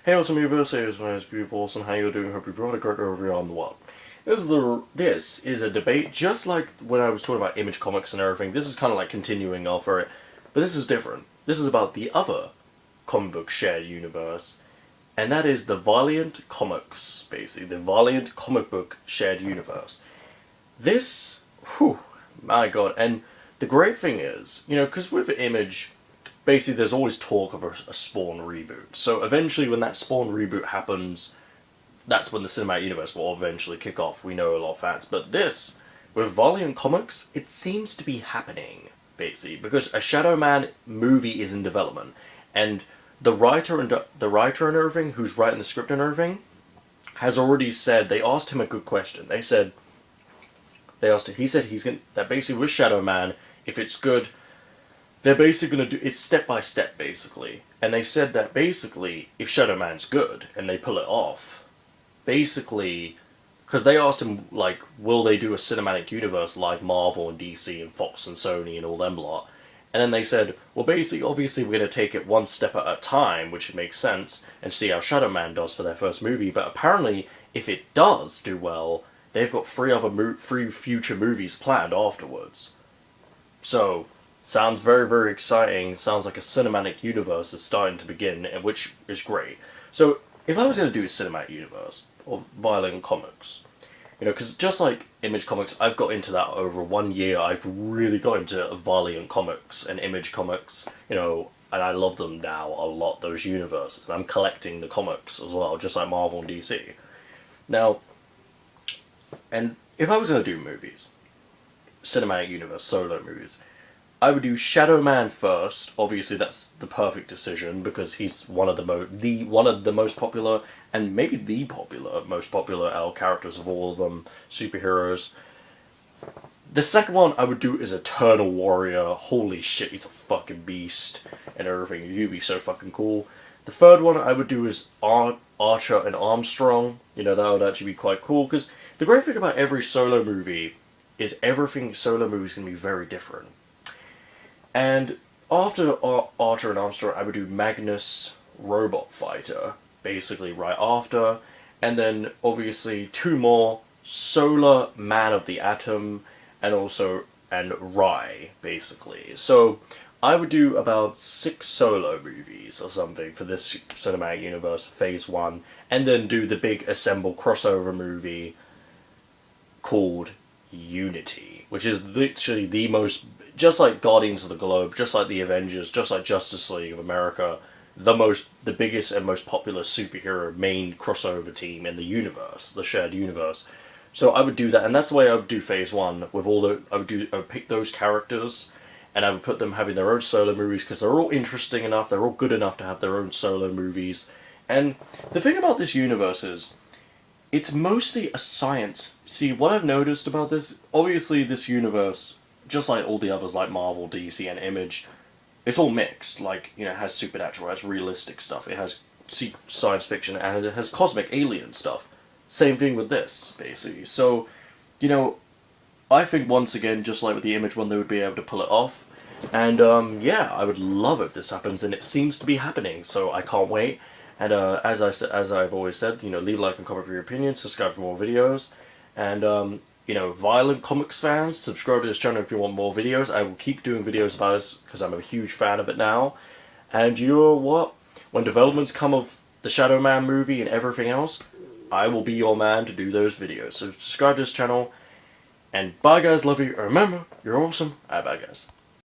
Hey, what's up, universe? Hey, it's my name is Beautiful Awesome. How you doing? Hope you've brought a great overview on the world. This is a debate, just like when I was talking about Image Comics and everything. This is kind of like continuing off of it, but this is different. This is about the other comic book shared universe, and that is the Valiant comics, basically the Valiant comic book shared universe. This, whew, my god! And the great thing is, because with Image, basically there's always talk of a Spawn reboot. So eventually when that Spawn reboot happens, that's when the cinematic universe will eventually kick off. We know a lot of facts. But this, with Valiant Comics, it seems to be happening, basically, because a Shadow Man movie is in development. And the writer and everything, who's writing the script and everything, has already said, they asked him a good question. He said that basically with Shadow Man, if it's good, they're basically going to do it's step by step, basically. And they said that basically, if Shadow Man's good and they pull it off, basically, because they asked him, like, will they do a cinematic universe like Marvel and DC and Fox and Sony and all them lot? And then they said, well, basically, obviously, we're going to take it one step at a time, which makes sense, and see how Shadow Man does for their first movie. But apparently, if it does do well, they've got three future movies planned afterwards. So, sounds very, very exciting. Sounds like a cinematic universe is starting to begin, which is great. So, if I was going to do a cinematic universe of Valiant Comics, because just like Image Comics, I've got into that over 1 year. I've really got into Valiant Comics and Image Comics, and I love them now a lot, those universes. And I'm collecting the comics as well, just like Marvel and DC. Now, and if I was going to do movies, cinematic universe, solo movies, I would do Shadow Man first. Obviously, that's the perfect decision because he's one of the most popular, and maybe the most popular characters of all of them, superheroes. The second one I would do is Eternal Warrior. Holy shit, he's a fucking beast and everything. He'd be so fucking cool. The third one I would do is Archer and Armstrong. That would actually be quite cool because the great thing about every solo movie is everything solo movies can be very different. And after Archer and Armstrong, I would do Magnus Robot Fighter, basically right after. And then, obviously, two more, Solar Man of the Atom, and Rai, basically. So, I would do about 6 solo movies or something for this cinematic universe, Phase 1, and then do the big assemble crossover movie called Unity, which is literally the most, just like Guardians of the Globe, just like the Avengers, just like Justice League of America, the biggest and most popular superhero main crossover team in the universe, the shared universe. So I would do that, and that's the way I would do Phase 1, with I would pick those characters, and I would put them having their own solo movies, because they're all interesting enough, they're all good enough to have their own solo movies. And the thing about this universe is, it's mostly a science. See, what I've noticed about this, obviously this universe, just like all the others like Marvel, DC, and Image, it's all mixed. Like, it has supernatural, it has realistic stuff, it has science fiction, and it has cosmic alien stuff. Same thing with this, basically. So, I think once again, just like with the Image one, they would be able to pull it off. And, yeah, I would love if this happens, and it seems to be happening, so I can't wait. And as I've always said, leave a like and comment for your opinions, subscribe for more videos, and Violent Comics fans, subscribe to this channel if you want more videos. I will keep doing videos about this because I'm a huge fan of it now. And you know what? When developments come of the Shadow Man movie and everything else, I will be your man to do those videos. So subscribe to this channel, and bye guys, love you, and remember, you're awesome. Bye guys.